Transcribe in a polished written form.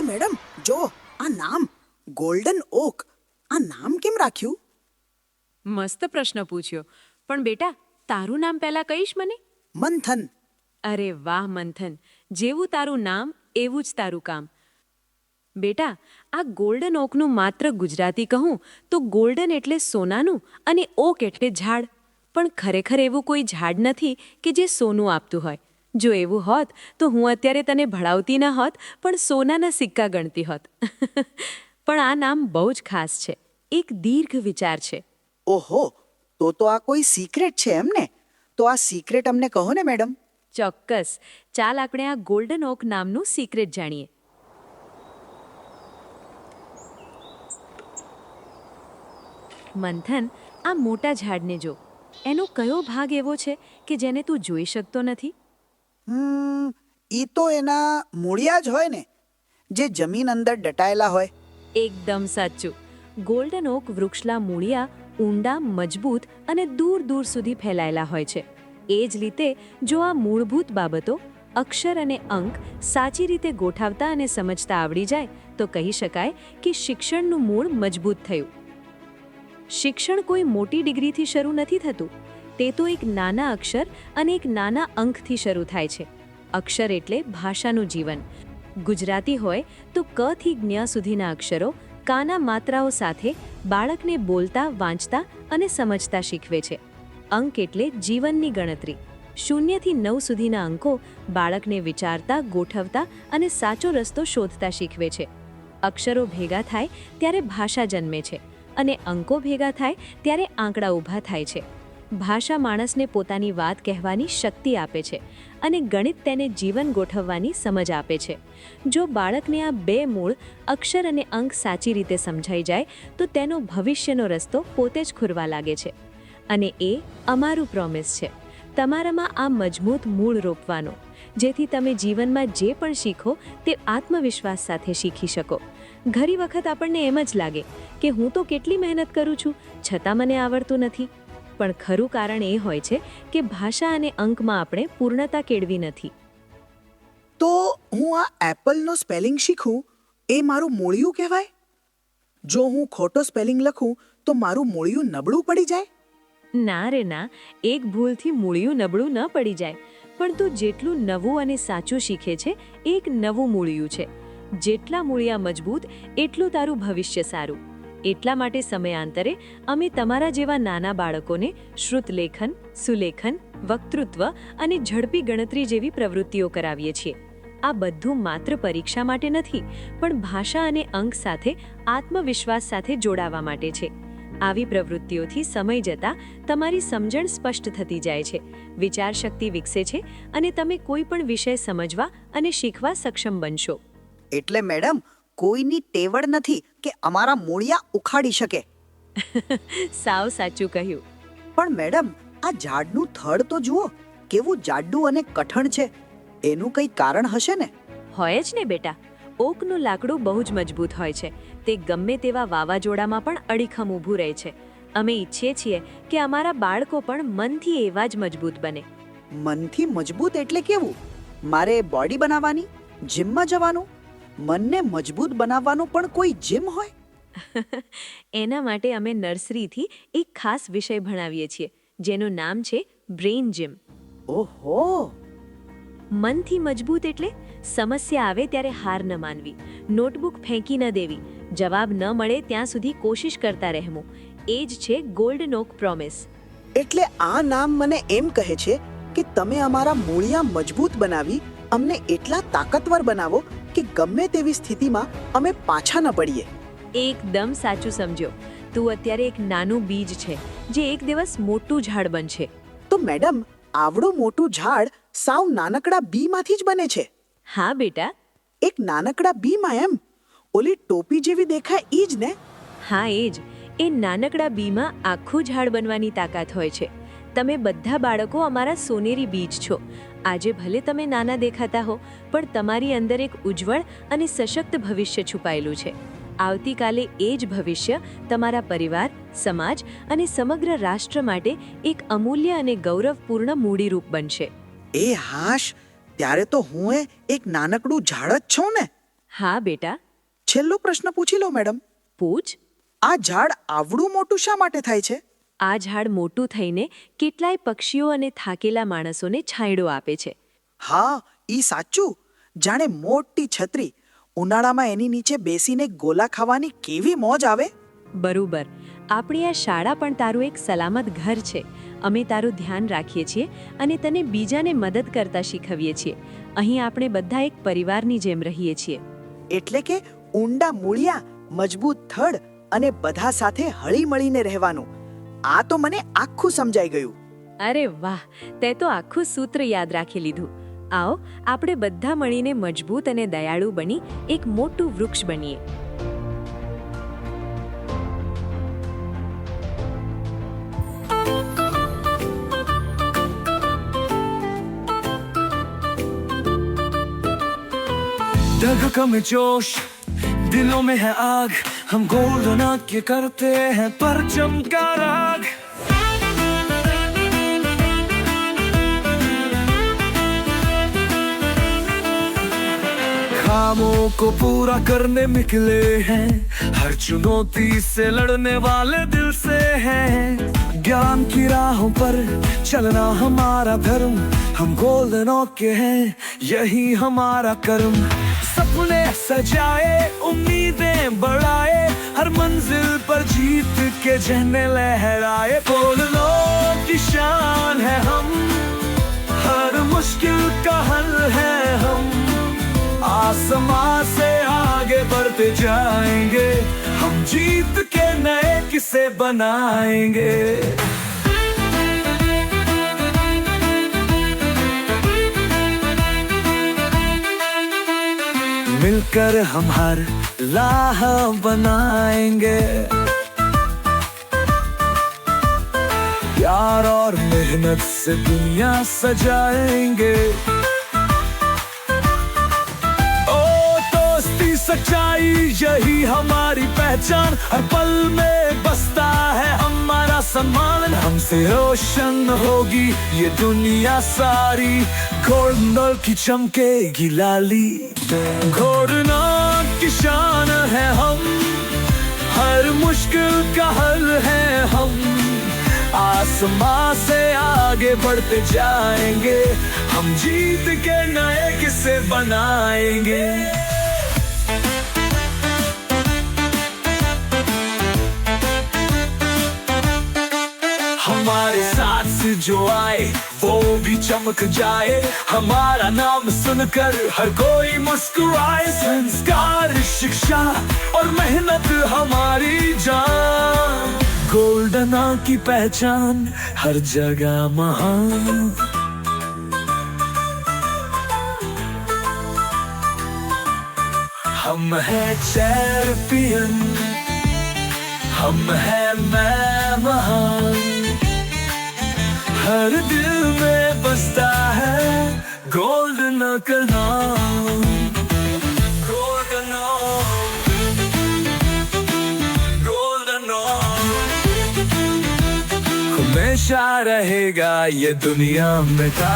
એ madam જો આ નામ ગોલ્ડન ઓક, આ નામ કેમ રાખ્યું? મસ્ત પ્રશ્ન પૂછ્યો. પણ બેટા, તારું નામ પહેલા કહીશ મને? મંથન. અરે વાહ મંથન, જેવું તારું નામ એવું જ તારું કામ. બેટા, આ ગોલ્ડન ઓકનું માત્ર ગુજરાતી કહું તો ગોલ્ડન એટલે સોનાનું અને ઓક એટલે ઝાડ. પણ ખરેખર એવું કોઈ ઝાડ નથી કે જે સોનું આપતું હોય. જો એવું હોત તો હું અત્યારે તને ભણાવતી ન હોત, પણ સોનાના સિક્કા ગણતી હોત. પણ આ નામ બહુ જ ખાસ છે, એક દીર્ઘ વિચાર છે. ઓહો, તો આ કોઈ સિક્રેટ છે એમ ને? તો આ સિક્રેટ અમને કહો ને મેડમ. ચોક્કસ, ચાલ આપણે આ ગોલ્ડન ઓક નામનું સિક્રેટ જાણીએ. મંથન, આ મોટા ઝાડને જો. એનો કયો ભાગ એવો છે કે જેને તું જોઈ શકતો નથી? ઈ તો એના મૂળિયા જ હોય ને, જે જમીન અંદર દટાયેલા હોય. એકદમ સાચું. ગોલ્ડન ઓક વૃક્ષના મૂળિયા ઊંડા, મજબૂત અને દૂર દૂર સુધી ફેલાયેલા હોય છે. એ જ રીતે જો આ મૂળભૂત બાબતો, અક્ષર અને અંક સાચી રીતે ગોઠવતા અને સમજતા આવડી જાય તો કહી શકાય કે શિક્ષણનું મૂળ મજબૂત થયું. શિક્ષણ કોઈ મોટી ડિગ્રીથી શરૂ નથી થતું. તે તો એક નાના અક્ષર અને એક નાના અંકથી શરૂ થાય છે. અક્ષર એટલે ભાષાનું જીવન. ગુજરાતી હોય તો ક થી જ્ઞ સુધીના અક્ષરો કાના માત્રાઓ સાથે બાળકને બોલતા, વાંચતા અને સમજતા શીખવે છે. અંક એટલે જીવનની ગણતરી. 0 થી 9 સુધીના અંકો બાળકને વિચારતા, ગોઠવતા અને સાચો રસ્તો શોધતા શીખવે છે. અક્ષરો ભેગા થાય ત્યારે ભાષા જન્મે છે અને અંકો ભેગા થાય ત્યારે આંકડા ઊભા થાય છે. ભાષા માણસને પોતાની વાત કહેવાની શક્તિ આપે છે અને ગણિત તેને જીવન ગોઠવવાની સમજ આપે છે. જો બાળકને આ બે મૂળ, અક્ષર અને અંક સાચી રીતે સમજાઈ જાય તો તેનો ભવિષ્યનો રસ્તો પોતે જ ખુરવા લાગે છે. અને એ અમારું પ્રોમિસ છે, તમારામાં આ મજબૂત મૂળ રોપવાનો, જેથી તમે જીવનમાં જે પણ શીખો તે આત્મવિશ્વાસ સાથે શીખી શકો. ઘણી વખત આપણને એમ જ લાગે કે હું તો કેટલી મહેનત કરું છું, છતાં મને આવડતું નથી. પણ ખરું કારણ એ હોય છે કે ભાષા અને અંકમાં આપણે પૂર્ણતા કેળવી નથી. તો હું આ એપલનો સ્પેલિંગ શીખું એ મારું મૂળિયું કહેવાય? જો હું ખોટો સ્પેલિંગ લખું તો મારું મૂળિયું નબળું પડી જાય? ના રે ના, એક ભૂલથી મૂળિયું નબળું ન પડી જાય. પણ તું જેટલું નવું અને સાચું શીખે છે, એક નવું મૂળિયું છે. જેટલા મૂળિયા મજબૂત એટલું તારું ભવિષ્ય સારું. એટલા માટે સમયાંતરે અમે તમારા જેવા નાના બાળકોને શ્રુતલેખન, સુલેખન, વક્તૃત્વ અને ઝડપી ગણતરી જેવી પ્રવૃત્તિઓ કરાવીએ છીએ. આ બધું માત્ર પરીક્ષા માટે નથી, પણ ભાષા અને અંક સાથે આત્મવિશ્વાસ સાથે જોડાવા માટે છે. આવી પ્રવૃત્તિઓથી સમય જતાં તમારી સમજણ સ્પષ્ટ થતી જાય છે, વિચાર શક્તિ વિકસે છે અને તમે કોઈ પણ વિષય સમજવા અને શીખવા સક્ષમ બનશો. એટલે મેડમ, કોઈની ટેવડ નથી કે અમારા મૂળિયા ઉખાડી શકે. સાવ સાચું કહ્યું. પણ મેડમ, આ ઝાડનું થડ તો જુઓ, કેવું જાડું અને કઠણ છે. એનું કંઈ કારણ હશે ને? હોય જ ને બેટા. ઓકનું લાકડું બહુ જ મજબૂત હોય છે. તે ગમે તેવા વાવાઝોડામાં પણ અડીખમ ઊભું રહે છે. અમે ઈચ્છીએ છીએ કે અમારા બાળકો પણ મનથી એવા જ મજબૂત બને. મનથી મજબૂત એટલે કેવું? મારે બોડી બનાવવાની, જીમમાં જવાનું? મનને મજબૂત બનાવવાનું પણ કોઈ જીમ હોય? એના માટે અમે નર્સરીથી એક ખાસ વિષય ભણાવીએ છીએ, જેનું નામ છે બ્રેઇન જીમ. ઓહો! મનથી મજબૂત એટલે સમસ્યા આવે ત્યારે હાર ન માનવી, નોટબુક ફેંકી ન દેવી, જવાબ ન મળે ત્યાં સુધી કોશિશ કરતા રહેવું. એ જ છે ગોલ્ડન ઓક પ્રોમિસ. એટલે આ નામ મને એમ કહે છે કે તમે અમારા મૂળિયા મજબૂત બનાવી અમને એટલા તાકાતવર બનાવો કે ગમે તેવી સ્થિતિમાં અમે પાછા ન પડીએ. એકદમ સાચું સમજ્યો. તું અત્યારે એક નાનું બીજ છે જે એક દિવસ મોટું ઝાડ બનશે. તો મેડમ, આવડું મોટું ઝાડ સાવ નાનકડા બીમાંથી જ બને છે? હા બેટા. એક નાનકડા બીમાં એમ? ઓલી ટોપી જેવી દેખાય ઈ જ ને? હા એ જ. એ નાનકડા બીમાં આખું ઝાડ બનવાની તાકાત હોય છે. તમે બધા બાળકો અમારા સોનેરી બીજ છો. આજે ભલે તમે નાના દેખાતા હો, પણ તમારી અંદર એક ઉજ્જવળ અને સશક્ત ભવિષ્ય છુપાયેલું છે. આવતીકાલે એ જ ભવિષ્ય તમારા પરિવાર, સમાજ અને સમગ્ર રાષ્ટ્ર માટે એક અમૂલ્ય અને ગૌરવપૂર્ણ મૂડીરૂપ બનશે. એ હાશ, ત્યારે તો હું એક નાનકડું ઝાડ જ છું ને? હા બેટા, છેલ્લો પ્રશ્ન પૂછી લો મેડમ. પૂછ. આ ઝાડ આવડું મોટું શા માટે થાય છે? આ ઝાડ મોટું થઈને કેટલાય પક્ષીઓ અને થાકેલા માણસોને છાંયડો આપે છે. હા, ઈ સાચું. જાણે મોટી છત્રી. ઉનાળામાં એની નીચે બેસીને ગોલા ખાવાની કેવી મોજ આવે. બરોબર. આપણી આ શાળા પણ તારું એક સલામત ઘર છે. અમે તારું ધ્યાન રાખીએ છીએ અને તને બીજાને મદદ કરતા શીખવીએ છીએ. અહીં આપણે બધા એક પરિવારની જેમ રહીએ છીએ. એટલે કે ઊંડા મૂળિયા, મજબૂત થડ અને બધા સાથે હળીમળીને રહેવાનું. આ તો મને આખું સમજાઈ ગયું. અરે વાહ, તે તો આખું સૂત્ર યાદ રાખી લીધું. આવો આપણે બધા મળીને મજબૂત અને દયાળુ બની એક મોટું વૃક્ષ બનીએ. धड़कन में जोश, दिलों में है आग, हम गोल्डन आग के करते हैं परचम का राग. खामों को पूरा करने निकले हैं, हर चुनौती से लड़ने वाले दिल से हैं. ज्ञान की राहों पर चलना हमारा धर्म, हम गोल्डन ओक के हैं, यही हमारा कर्म. सपने सजाए, उम्मीदें बढ़ाए, हर मंजिल पर जीत के झंडे लहराए. गोल्डन ओक की शान है हम, हर मुश्किल का हल है हम. आसमां से आगे बढ़ते जाएंगे, हम जीत के नए किस्से बनाएंगे. मिलकर हम हर राह बनाएंगे, प्यार और मेहनत से दुनिया सजाएंगे. सच्चाई यही हमारी पहचान, हर पल में बसता है हमारा सम्मान. हमसे रोशन होगी ये दुनिया सारी, गोल्डन की चमकेगी लाली. गोल्डन की शान है हम, हर मुश्किल का हल है हम. आसमां से आगे बढ़ते जाएंगे, हम जीत के नए किस्से बनाएंगे. हमारे साथ से जो आए वो भी चमक जाए, हमारा नाम सुनकर हर कोई मुस्कुराए. संस्कार, शिक्षा और मेहनत हमारी जान, गोल्डन की पहचान हर जगह महान. हम हैं चैंपियन, हम हैं मैं महान, हर दिल में बसता है गोल्डन का नाम. गोल्डन, गोल्डन हमेशा रहेगा ये दुनिया में का